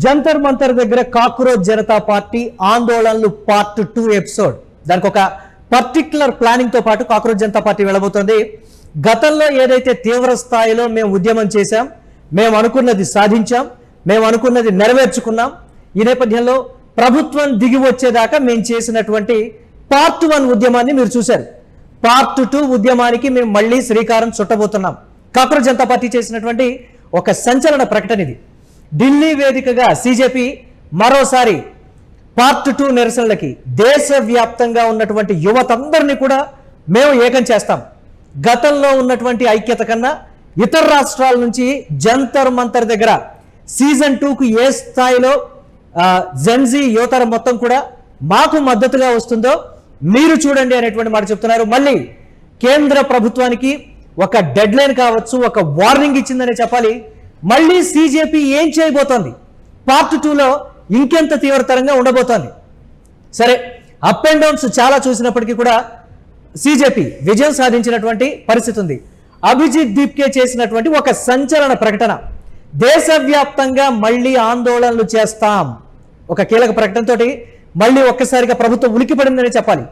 జంతర్ మంతర్ దగ్గర cockroach Janata party ఆందోళనలు part 2 episode. దానికి ఒక పర్టిక్యులర్ ప్లానింగ్ తో పాటు కాక్రోచ్ జనతా పార్టీ వెళ్ళబోతోంది. గతంలో ఏదైతే తీవ్ర స్థాయిలో మేము ఉద్యమం చేశాం, మేము అనుకున్నది సాధించాం, మేము అనుకున్నది నెరవేర్చుకున్నాం. ఈ నేపథ్యంలో ప్రభుత్వం దిగి వచ్చేదాకా మేము చేసినటువంటి పార్ట్ 1 ఉద్యమాన్ని మీరు చూశారు. పార్ట్ 2 ఉద్యమానికి మేము మళ్ళీ శ్రీకారం చుట్టబోతున్నాం. కాక్రోచ్ జనతా పార్టీ చేసినటువంటి ఒక సంచలన ప్రకటన ఇది. ఢిల్లీ వేదికగా సిజేపీ మరోసారి పార్ట్ 2 నిరసనలకి దేశవ్యాప్తంగా ఉన్నటువంటి యువతందరినీ కూడా మేము ఏకం చేస్తాం. గతంలో ఉన్నటువంటి ఐక్యత కన్నా ఇతర రాష్ట్రాల నుంచి జంతర్ మంతర్ దగ్గర సీజన్ 2కు ఏ స్థాయిలో జెన్జీ యువతరం మొత్తం కూడా మాకు మద్దతుగా వస్తుందో మీరు చూడండి అనేటువంటి మాట చెప్తున్నారు. మళ్ళీ కేంద్ర ప్రభుత్వానికి ఒక డెడ్ లైన్ కావచ్చు, ఒక వార్నింగ్ ఇచ్చిందనే చెప్పాలి. మళ్ళీ సిజేపీ ఏం చేయబోతోంది, పార్ట్ 2లో ఇంకెంత తీవ్రతరంగా ఉండబోతోంది. సరే, అప్ అండ్ డౌన్స్ చాలా చూసినప్పటికీ కూడా సిజేపీ విజయం సాధించినటువంటి పరిస్థితి ఉంది. అభిజిత్ దీప్కే చేసినటువంటి ఒక సంచలన ప్రకటన, దేశవ్యాప్తంగా మళ్ళీ ఆందోళనలు చేస్తాం, ఒక కీలక ప్రకటనతోటి మళ్ళీ ఒక్కసారిగా ప్రభుత్వం ఉలికిపడిందని చెప్పాలి.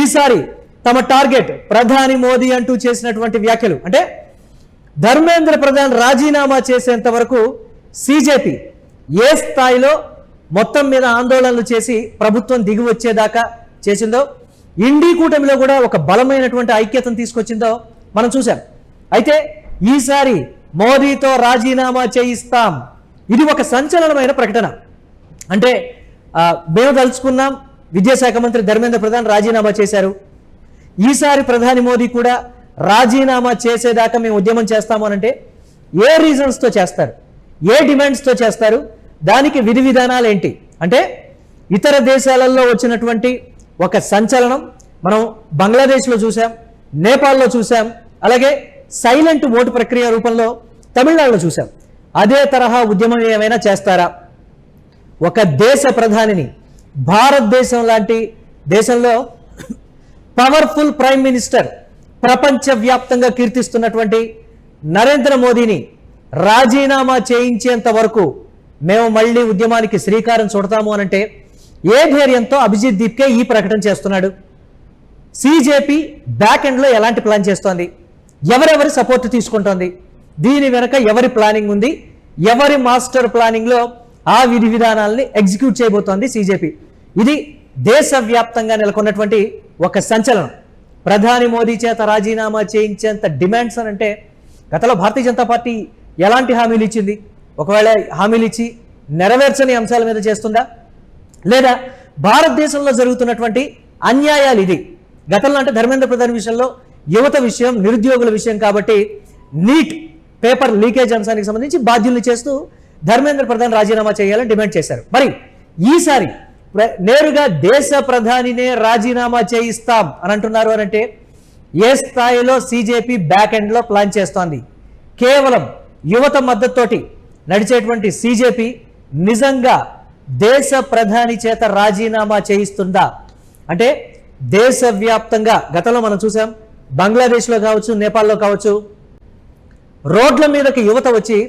ఈసారి తమ టార్గెట్ ప్రధాని మోదీ అంటూ చేసినటువంటి వ్యాఖ్యలు అంటే ధర్మేంద్ర ప్రధాన్ రాజీనామా చేసేంత వరకు సిజేపీ ఏ స్థాయిలో మొత్తం మీద ఆందోళనలు చేసి ప్రభుత్వం దిగి వచ్చేదాకా చేసిందో, ఇండి కూటమిలో కూడా ఒక బలమైనటువంటి ఐక్యతను తీసుకొచ్చిందో మనం చూసాం. అయితే ఈసారి మోదీతో రాజీనామా చేయిస్తాం, ఇది ఒక సంచలనమైన ప్రకటన. అంటే మేము తలుచుకున్నాం, విద్యాశాఖ మంత్రి ధర్మేంద్ర ప్రధాన్ రాజీనామా చేశారు, ఈసారి ప్రధాని మోదీ కూడా రాజీనామా చేసేదాకా మేము ఉద్యమం చేస్తాము అనంటే ఏ రీజన్స్తో చేస్తారు, ఏ డిమాండ్స్తో చేస్తారు, దానికి విధి విధానాలు ఏంటి అంటే ఇతర దేశాలలో వచ్చినటువంటి ఒక సంచలనం మనం బంగ్లాదేశ్లో చూసాం, నేపాల్లో చూసాం, అలాగే సైలెంట్ ఓటు ప్రక్రియ రూపంలో తమిళనాడులో చూసాం. అదే తరహా ఉద్యమం ఏమైనా చేస్తారా? ఒక దేశ ప్రధానిని, భారతదేశం లాంటి దేశంలో పవర్ఫుల్ ప్రైమ్ మినిస్టర్, ప్రపంచవ్యాప్తంగా కీర్తిస్తున్నటువంటి నరేంద్ర మోదీని రాజీనామా చేయించేంత వరకు మేము మళ్ళీ ఉద్యమానికి శ్రీకారం చుడతాము అనంటే ఏ ధైర్యంతో అభిజిత్ దీప్కే ఈ ప్రకటన చేస్తున్నాడు? సిజేపీ బ్యాక్ ఎండ్లో ఎలాంటి ప్లాన్ చేస్తోంది, ఎవరెవరి సపోర్ట్ తీసుకుంటోంది, దీని వెనక ఎవరి ప్లానింగ్ ఉంది, ఎవరి మాస్టర్ ప్లానింగ్లో ఆ విధి విధానాలని ఎగ్జిక్యూట్ చేయబోతోంది సిజేపీ? ఇది దేశవ్యాప్తంగా నెలకొన్నటువంటి ఒక సంచలనం. ప్రధాని మోదీ చేత రాజీనామా చేయించేంత డిమాండ్స్ అని అంటే గతంలో భారతీయ జనతా పార్టీ ఎలాంటి హామీలు ఇచ్చింది? ఒకవేళ హామీలు ఇచ్చి నెరవేర్చని అంశాల మీద చేస్తుందా, లేదా భారతదేశంలో జరుగుతున్నటువంటి అన్యాయాలు ఇది? గతంలో అంటే ధర్మేంద్ర ప్రధాన్ విషయంలో యువత విషయం, నిరుద్యోగుల విషయం కాబట్టి నీట్ పేపర్ లీకేజ్ అంశానికి సంబంధించి బాధ్యుల్ని చేస్తూ ధర్మేంద్ర ప్రధాన్ రాజీనామా చేయాలని డిమాండ్ చేశారు. మరి ఈసారి నేరుగా దేశ ప్రధానినే రాజీనామా చేయిస్తాం అని అంటున్నారు అనంటే ఏ స్థాయిలో సిజేపీ బ్యాక్ ఎండ్లో ప్లాన్ చేస్తోంది? కేవలం యువత మద్దతుతోటి నడిచేటువంటి సిజేపీ నిజంగా దేశ ప్రధాని చేత రాజీనామా చేయిస్తుందా? అంటే దేశవ్యాప్తంగా గతంలో మనం చూసాం, బంగ్లాదేశ్లో కావచ్చు, నేపాల్లో కావచ్చు, రోడ్ల మీదకి యువత వచ్చి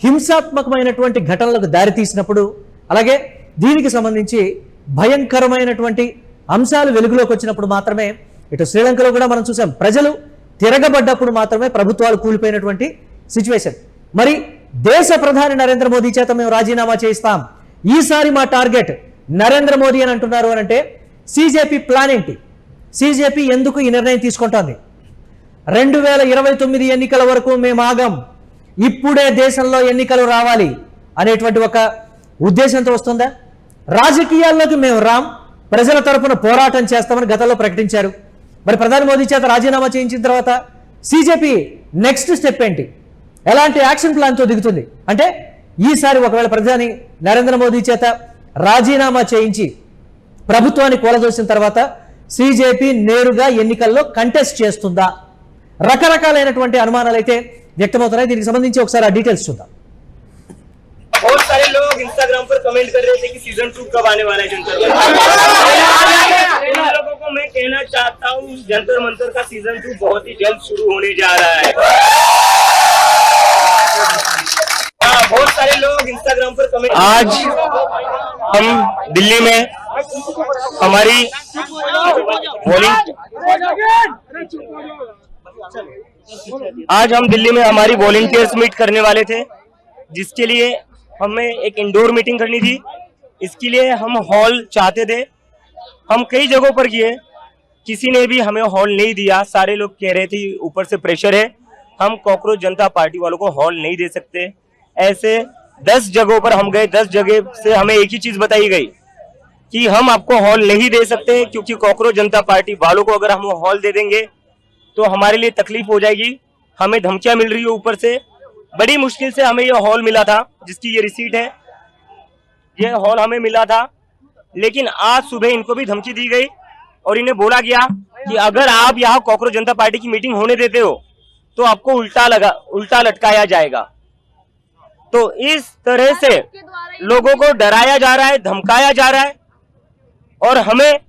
హింసాత్మకమైనటువంటి ఘటనలకు దారితీసినప్పుడు, అలాగే దీనికి సంబంధించి భయంకరమైనటువంటి అంశాలు వెలుగులోకి వచ్చినప్పుడు మాత్రమే, ఇటు శ్రీలంకలో కూడా మనం చూసాం, ప్రజలు తిరగబడ్డప్పుడు మాత్రమే ప్రభుత్వాలు కూలిపోయినటువంటి సిచ్యువేషన్. మరి దేశ ప్రధాని నరేంద్ర మోదీ చేత మేము రాజీనామా చేయిస్తాం, ఈసారి మా టార్గెట్ నరేంద్ర మోదీ అని అంటున్నారు అనంటే సిజేపీ ప్లాన్ ఏంటి? సిజేపీ ఎందుకు ఈ నిర్ణయం తీసుకుంటోంది? 2029 ఎన్నికల వరకు మేము ఆగం, ఇప్పుడే దేశంలో ఎన్నికలు రావాలి అనేటువంటి ఒక ఉద్దేశంతో వస్తుందా? రాజకీయాల్లోకి మేము రామ్, ప్రజల తరపున పోరాటం చేస్తామని గతంలో ప్రకటించారు. మరి ప్రధాని మోదీ చేత రాజీనామా చేయించిన తర్వాత సిజేపీ నెక్స్ట్ స్టెప్ ఏంటి? ఎలాంటి యాక్షన్ ప్లాన్తో దిగుతుంది? అంటే ఈసారి ఒకవేళ ప్రధాని నరేంద్ర మోదీ చేత రాజీనామా చేయించి ప్రభుత్వాన్ని కూలదోసిన తర్వాత సిజేపీ నేరుగా ఎన్నికల్లో కంటెస్ట్ చేస్తుందా? రకరకాలైనటువంటి అనుమానాలు అయితే వ్యక్తమవుతున్నాయి. దీనికి సంబంధించి ఒకసారి ఆ డీటెయిల్స్ చూద్దాం. बहुत सारे लोग इंस्टाग्राम पर कमेंट कर रहे थे कि सीजन 2 कब आने वाला है जंतर मंतर। इन लोगों को मैं कहना चाहता हूँ जंतर मंतर का सीजन 2 बहुत ही जल्द शुरू होने जा रहा है। बहुत सारे लोग इंस्टाग्राम पर कमेंट। आज हम दिल्ली में हमारी वॉलंटियर्स मीट करने वाले थे, जिसके लिए हमें एक इंडोर मीटिंग करनी थी। इसके लिए हम हॉल चाहते थे। हम कई जगहों पर गए, किसी ने भी हमें हॉल नहीं दिया। सारे लोग कह रहे थे ऊपर से प्रेशर है, हम कॉकरोच जनता पार्टी वालों को हॉल नहीं दे सकते। ऐसे 10 जगहों पर हम गए, 10 जगह से हमें एक ही चीज बताई गई कि हम आपको हॉल नहीं दे सकते, क्योंकि कॉकरोच जनता पार्टी वालों को अगर हम हॉल दे देंगे तो हमारे लिए तकलीफ हो जाएगी। हमें धमकियां मिल रही है ऊपर से। बड़ी मुश्किल से हमें ये हॉल मिला था, जिसकी ये रिसीट है। ये हॉल हमें मिला था, लेकिन आज सुबह इनको भी धमकी दी गई और इन्हें बोला गया कि अगर आप यहाँ कॉकरोच जनता पार्टी की मीटिंग होने देते हो तो आपको उल्टा लटकाया जाएगा। तो इस तरह से लोगों को डराया जा रहा है, धमकाया जा रहा है और हमें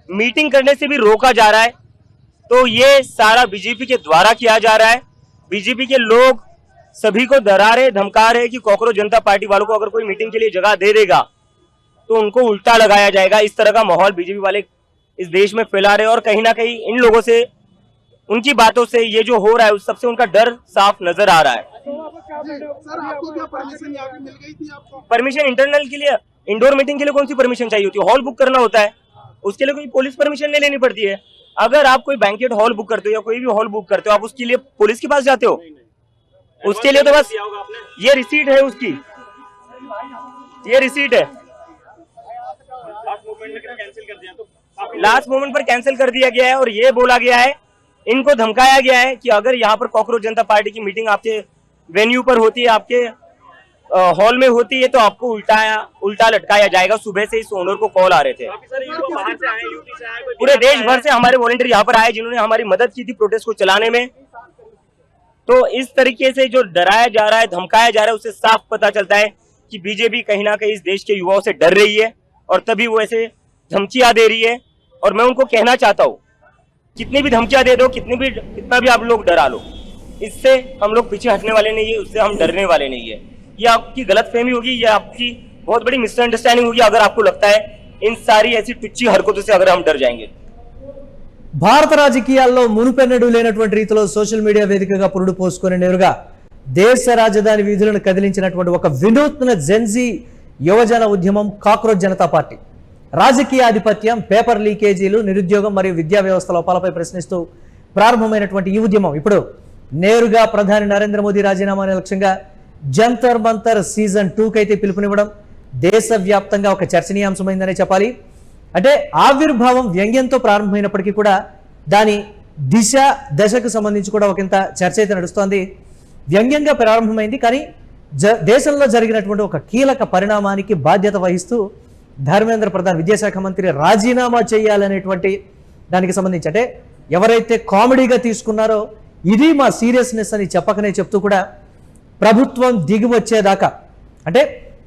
मीटिंग करने से भी रोका जा रहा है। तो ये सारा बीजेपी के द्वारा किया जा रहा है। बीजेपी के लोग सभी को डरा रहे, धमका रहे कि कॉकरोच जनता पार्टी वालों को अगर कोई मीटिंग के लिए जगह दे देगा तो उनको उल्टा लगाया जाएगा। इस तरह का माहौल बीजेपी वाले इस देश में फैला रहे और कहीं ना कहीं इन लोगों से, उनकी बातों से ये जो हो रहा है उस सबसे उनका डर साफ नजर आ रहा है। सर, आपको क्या परमिशन यहाँ पे मिल गई थी? आपको परमिशन इंटरनल के लिए, इंडोर मीटिंग के लिए कौन सी परमिशन चाहिए होती है? हॉल बुक करना होता है, उसके लिए कोई पुलिस परमिशन नहीं लेनी पड़ती है। अगर आप कोई बैंकेट हॉल बुक करते हो या कोई भी हॉल बुक करते हो, आप उसके लिए पुलिस के पास जाते हो? उसके लिए तो बस ये रिसीट है उसकी, ये रिसीट है। लास्ट मोमेंट पर कैंसिल कर दिया गया है और ये बोला गया है, इनको धमकाया गया है कि अगर यहाँ पर कॉकरोच जनता पार्टी की मीटिंग आपके वेन्यू पर होती है, आपके हॉल में होती है, तो आपको उल्टा लटकाया जाएगा। सुबह से इस ओनर को कॉल आ रहे थे। पूरे देश भर से हमारे वॉलंटियर यहाँ पर आए, जिन्होंने हमारी मदद की थी प्रोटेस्ट को चलाने में। तो इस तरीके से जो डराया जा रहा है, धमकाया जा रहा है, उससे साफ पता चलता है कि बीजेपी कहीं ना कहीं इस देश के युवाओं से डर रही है और तभी वो ऐसे धमकियां दे रही है। और मैं उनको कहना चाहता हूँ, कितनी भी धमकियां दे दो, कितना भी आप लोग डरा लो, इससे हम लोग पीछे हटने वाले नहीं है, उससे हम डरने वाले नहीं है। ये आपकी गलतफहमी होगी, ये आपकी बहुत बड़ी मिसअंडरस्टैंडिंग होगी अगर आपको लगता है इन सारी ऐसी टुच्ची हरकतों से अगर हम डर जाएंगे। భారత రాజకీయాల్లో మునుపెన్నడూ లేనటువంటి రీతిలో సోషల్ మీడియా వేదికగా పురుడు పోసుకొని నేరుగా దేశ రాజధాని వీధులను కదిలించినటువంటి ఒక వినూత్న జెన్జీ యువజన ఉద్యమం కాక్రోచ్ జనతా పార్టీ. రాజకీయ ఆధిపత్యం, పేపర్ లీకేజీలు, నిరుద్యోగం మరియు విద్యా వ్యవస్థ లోపాలపై ప్రశ్నిస్తూ ప్రారంభమైనటువంటి ఈ ఉద్యమం ఇప్పుడు నేరుగా ప్రధాని నరేంద్ర మోదీ రాజీనామాని లక్ష్యంగా జంతర్ మంతర్ సీజన్ 2 కైతే పిలుపునివ్వడం దేశవ్యాప్తంగా ఒక చర్చనీయాంశమైందనే చెప్పాలి. అంటే ఆవిర్భావం వ్యంగ్యంతో ప్రారంభమైనప్పటికీ కూడా దాని దశకు సంబంధించి కూడా ఒకంత చర్చ అయితే నడుస్తోంది. వ్యంగ్యంగా ప్రారంభమైంది, కానీ దేశంలో జరిగినటువంటి ఒక కీలక పరిణామానికి బాధ్యత వహిస్తూ ధర్మేంద్ర ప్రధాన్, విద్యాశాఖ మంత్రి రాజీనామా చేయాలనేటువంటి దానికి సంబంధించి, అంటే ఎవరైతే కామెడీగా తీసుకున్నారో ఇది మా సీరియస్నెస్ అని చెప్పకనే చెప్తూ కూడా ప్రభుత్వం దిగి వచ్చేదాకా, అంటే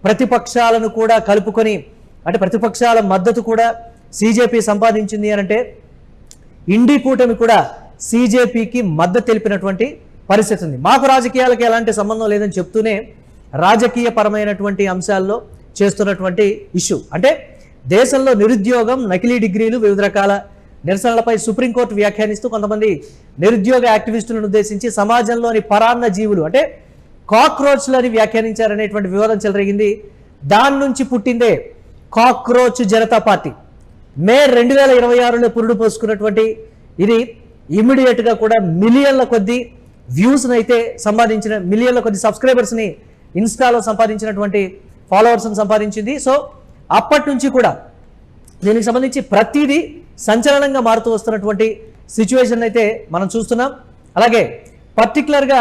ప్రతిపక్షాలను కూడా కలుపుకొని, అంటే ప్రతిపక్షాల మద్దతు కూడా సీజేపీ సంపాదించింది అని అంటే ఇండి కూటమి కూడా సీజేపీకి మద్దతు తెలిపినటువంటి పరిస్థితి ఉంది. మాకు రాజకీయాలకు ఎలాంటి సంబంధం లేదని చెప్తూనే రాజకీయ పరమైనటువంటి అంశాల్లో చేస్తున్నటువంటి ఇష్యూ, అంటే దేశంలో నిరుద్యోగం, నకిలీ డిగ్రీలు, వివిధ రకాల నిరసనలపై సుప్రీంకోర్టు వ్యాఖ్యానిస్తూ కొంతమంది నిరుద్యోగ యాక్టివిస్టులను ఉద్దేశించి సమాజంలోని పరాన్న జీవులు, అంటే కాక్రోచ్లని వ్యాఖ్యానించారనేటువంటి వివాదం చెలరేగింది. దాని నుంచి పుట్టిందే కాక్రోచ్ జనతా పార్టీ. మే 2026లో పురుడు పోసుకున్నటువంటి ఇది ఇమ్మీడియట్గా కూడా మిలియన్ల కొద్ది వ్యూస్ని అయితే సంపాదించిన, మిలియన్ల కొద్ది సబ్స్క్రైబర్స్ని ఇన్స్టాలో సంపాదించినటువంటి ఫాలోవర్స్ని సంపాదించింది. సో అప్పటి నుంచి కూడా దీనికి సంబంధించి ప్రతిదీ సంచలనంగా మారుతూ వస్తున్నటువంటి సిచ్యువేషన్ అయితే మనం చూస్తున్నాం. అలాగే పర్టికులర్గా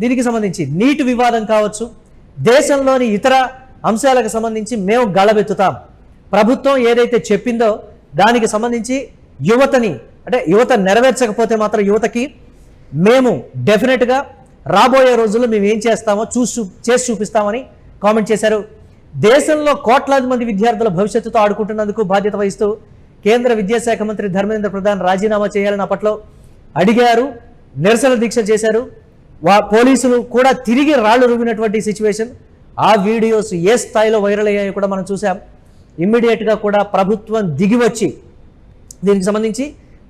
దీనికి సంబంధించి నీటి వివాదం కావచ్చు, దేశంలోని ఇతర అంశాలకు సంబంధించి మేము గళబెత్తుతాం. ప్రభుత్వం ఏదైతే చెప్పిందో దానికి సంబంధించి యువతని, అంటే యువత నెరవేర్చకపోతే మాత్రం యువతకి మేము డెఫినెట్గా రాబోయే రోజుల్లో మేము ఏం చేస్తామో చేసి చూపిస్తామని కామెంట్ చేశారు. దేశంలో కోట్లాది మంది విద్యార్థుల భవిష్యత్తుతో ఆడుకుంటున్నందుకు బాధ్యత వహిస్తూ కేంద్ర విద్యాశాఖ మంత్రి ధర్మేంద్ర ప్రధాన్ రాజీనామా చేయాలని అప్పట్లో అడిగారు, నిరసన దీక్ష చేశారు. పోలీసులు కూడా తిరిగి రాళ్లు రువ్వినటువంటి సిచ్యువేషన్ ఆ వీడియోస్ ఏ స్థాయిలో వైరల్ అయ్యాయో కూడా మనం చూసాం. ఇమ్మీడియట్గా కూడా ప్రభుత్వం దిగివచ్చి దీనికి సంబంధించి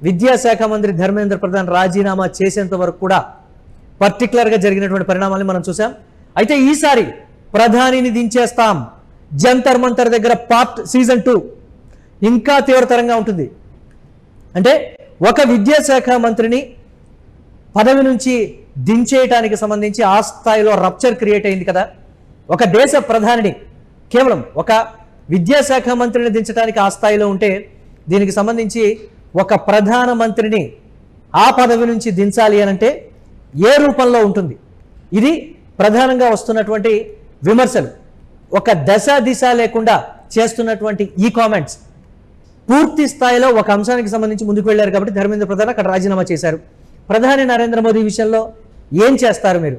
విద్యాశాఖ మంత్రి ధర్మేంద్ర ప్రధాన్ రాజీనామా చేసేంత వరకు కూడా పర్టికులర్గా జరిగినటువంటి పరిణామాలను మనం చూసాం. అయితే ఈసారి ప్రధానిని దించేస్తాం, జంతర్ మంతర్ దగ్గర సీజన్ 2 ఇంకా తీవ్రతరంగా ఉంటుంది. అంటే ఒక విద్యాశాఖ మంత్రిని పదవి నుంచి దించేయటానికి సంబంధించి ఆ స్థాయిలో రప్చర్ క్రియేట్ అయింది కదా. ఒక దేశ ప్రధానిని కేవలం ఒక విద్యాశాఖ మంత్రిని దించడానికి ఆ స్థాయిలో ఉంటే, దీనికి సంబంధించి ఒక ప్రధానమంత్రిని ఆ పదవి నుంచి దించాలి అనంటే ఏ రూపంలో ఉంటుంది? ఇది ప్రధానంగా వస్తున్నటువంటి విమర్శలు. ఒక దశ దిశ లేకుండా చేస్తున్నటువంటి ఈ కామెంట్స్ పూర్తి స్థాయిలో ఒక అంశానికి సంబంధించి ముందుకు వెళ్ళారు కాబట్టి ధర్మేంద్ర ప్రధాన్ అక్కడ రాజీనామా చేశారు. ప్రధాని నరేంద్ర మోదీ విషయంలో ఏం చేస్తారు మీరు?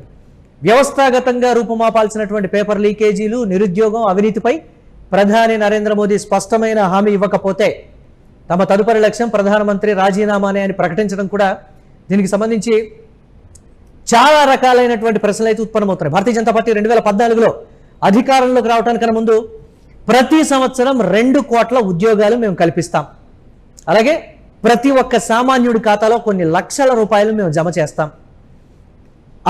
వ్యవస్థాగతంగా రూపుమాపాల్సినటువంటి పేపర్ లీకేజీలు, నిరుద్యోగం, అవినీతిపై ప్రధాని నరేంద్ర మోదీ స్పష్టమైన హామీ ఇవ్వకపోతే తమ తదుపరి లక్ష్యం ప్రధానమంత్రి రాజీనామానే అని ప్రకటించడం కూడా దీనికి సంబంధించి చాలా రకాలైనటువంటి ప్రశ్నలు అయితే ఉత్పన్నమవుతాయి. భారతీయ జనతా పార్టీ 2014లో అధికారంలోకి రావడానికన్నా ముందు ప్రతి సంవత్సరం 2 కోట్ల ఉద్యోగాలు మేము కల్పిస్తాం, అలాగే ప్రతి ఒక్క సామాన్యుడి ఖాతాలో కొన్ని లక్షల రూపాయలు మేము జమ చేస్తాం.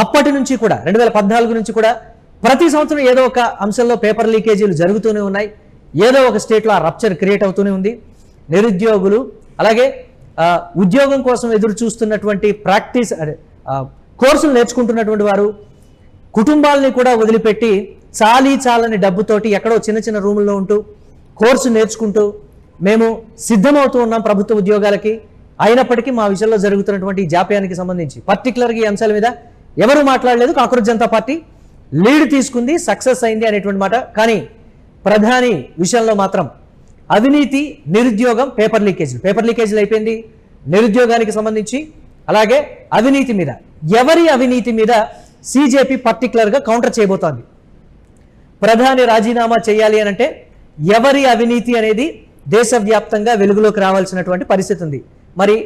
అప్పటి నుంచి కూడా 2014 నుంచి కూడా ప్రతి సంవత్సరం ఏదో ఒక అంశంలో పేపర్ లీకేజీలు జరుగుతూనే ఉన్నాయి. ఏదో ఒక స్టేట్లో ఆ రప్చర్ క్రియేట్ అవుతూనే ఉంది. నిరుద్యోగులు, అలాగే ఉద్యోగం కోసం ఎదురు చూస్తున్నటువంటి కోర్సులు నేర్చుకుంటున్నటువంటి వారు కుటుంబాలని కూడా వదిలిపెట్టి చాలని డబ్బుతోటి ఎక్కడో చిన్న చిన్న రూముల్లో ఉంటూ కోర్సు నేర్చుకుంటూ మేము సిద్ధమవుతూ ఉన్నాం ప్రభుత్వ ఉద్యోగాలకి. అయినప్పటికీ మా విషయంలో జరుగుతున్నటువంటి జాప్యానికి సంబంధించి పర్టికులర్గా ఈ అంశాల మీద ఎవరు మాట్లాడలేదు. కాంగ్రెస్ జనతా పార్టీ లీడ్ తీసుకుంది, సక్సెస్ అయింది అనేటువంటి మాట. కానీ ప్రధాని విషయంలో మాత్రం అవినీతి, నిరుద్యోగం, పేపర్ లీకేజీలు అయిపోయింది. నిరుద్యోగానికి సంబంధించి అలాగే అవినీతి మీద, ఎవరి అవినీతి మీద సీజేపీ పర్టికులర్గా కౌంటర్ చేయబోతోంది. ప్రధాని రాజీనామా చేయాలి అనంటే ఎవరి అవినీతి అనేది దేశవ్యాప్తంగా వెలుగులోకి రావాల్సినటువంటి పరిస్థితి ఉంది. మరి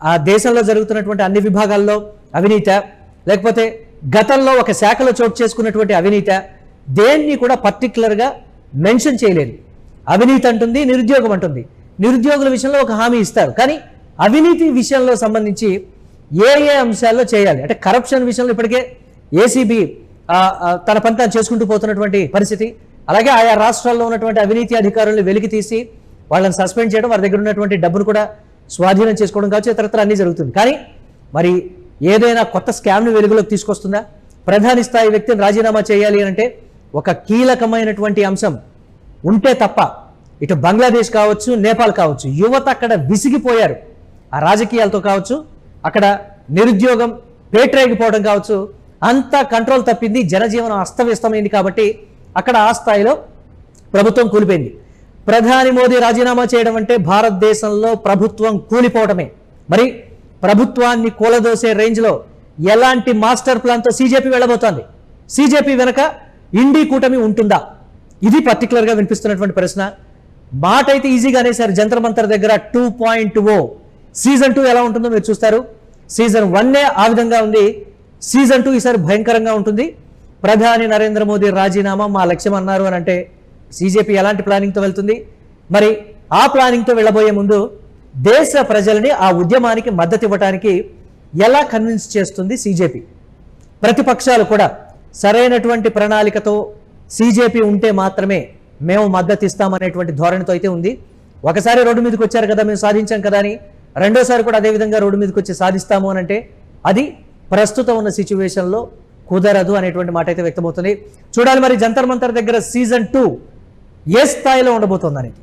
ఆ దేశంలో జరుగుతున్నటువంటి అన్ని విభాగాల్లో అవినీత, లేకపోతే గతంలో ఒక శాఖలో చోటు చేసుకున్నటువంటి అవినీత, దేన్ని కూడా పర్టికులర్గా మెన్షన్ చేయలేదు. అవినీతి అంటుంది, నిరుద్యోగం అంటుంది. నిరుద్యోగుల విషయంలో ఒక హామీ ఇస్తారు, కానీ అవినీతి విషయంలో సంబంధించి ఏ అంశాల్లో చేయాలి అంటే కరప్షన్ విషయంలో ఇప్పటికే ఏసీబీ తన పని తాను చేసుకుంటూ పోతున్నటువంటి పరిస్థితి. అలాగే ఆయా రాష్ట్రాల్లో ఉన్నటువంటి అవినీతి అధికారులను వెలికి తీసి వాళ్ళని సస్పెండ్ చేయడం, వారి దగ్గర ఉన్నటువంటి డబ్బును కూడా స్వాధీనం చేసుకోవడం కావచ్చు, ఇతరత్ర అన్నీ జరుగుతుంది. కానీ మరి ఏదైనా కొత్త స్కామ్ను వెలుగులోకి తీసుకొస్తుందా? ప్రధాని స్థాయి వ్యక్తిని రాజీనామా చేయాలి అంటే ఒక కీలకమైనటువంటి అంశం ఉంటే తప్ప ఇటు బంగ్లాదేశ్ కావచ్చు, నేపాల్ కావచ్చు, యువత అక్కడ విసిగిపోయారు. ఆ రాజకీయాలతో కావచ్చు, అక్కడ నిరుద్యోగం పేట్రేగిపోవడం కావచ్చు, అంతా కంట్రోల్ తప్పింది, జనజీవనం అస్తవ్యస్తమైంది. కాబట్టి అక్కడ ఆ స్థాయిలో ప్రభుత్వం కూలిపోయింది. ప్రధాని మోదీ రాజీనామా చేయడం అంటే భారతదేశంలో ప్రభుత్వం కూలిపోవడమే. మరి ప్రభుత్వాన్ని కూలదోసే రేంజ్లో ఎలాంటి మాస్టర్ ప్లాన్తో సీజేపీ వెళ్ళబోతోంది? సీజేపీ వెనక ఇండి కూటమి ఉంటుందా? ఇది పర్టికులర్గా వినిపిస్తున్నటువంటి ప్రశ్న. మాట అయితే ఈజీగానే సార్, జంతర్ మంతర్ దగ్గర 2.0 సీజన్ 2 ఎలా ఉంటుందో మీరు చూస్తారు. సీజన్ 1 ఆ విధంగా ఉంది, సీజన్ 2 ఈసారి భయంకరంగా ఉంటుంది. ప్రధాని నరేంద్ర మోదీ రాజీనామా మా లక్ష్యం అన్నారు అని అంటే సీజేపీ ఎలాంటి ప్లానింగ్తో వెళ్తుంది? మరి ఆ ప్లానింగ్తో వెళ్ళబోయే ముందు దేశ ప్రజల్ని ఆ ఉద్యమానికి మద్దతు ఇవ్వడానికి ఎలా కన్విన్స్ చేస్తుంది సీజేపీ? ప్రతిపక్షాలు కూడా సరైనటువంటి ప్రణాళికతో సీజేపీ ఉంటే మాత్రమే మేము మద్దతు ఇస్తామనేటువంటి ధోరణితో అయితే ఉంది. ఒకసారి రోడ్డు మీదకి వచ్చారు కదా, మేము సాధించాం కదా అని రెండోసారి కూడా అదేవిధంగా రోడ్డు మీదకి వచ్చి సాధిస్తాము అని అంటే అది ప్రస్తుతం ఉన్న సిచ్యువేషన్లో కుదరదు అనేటువంటి మాట అయితే వ్యక్తమవుతుంది. చూడాలి మరి జంతర్ మంతర్ దగ్గర సీజన్ 2 ఏ స్థాయిలో ఉండబోతుంది అనేది.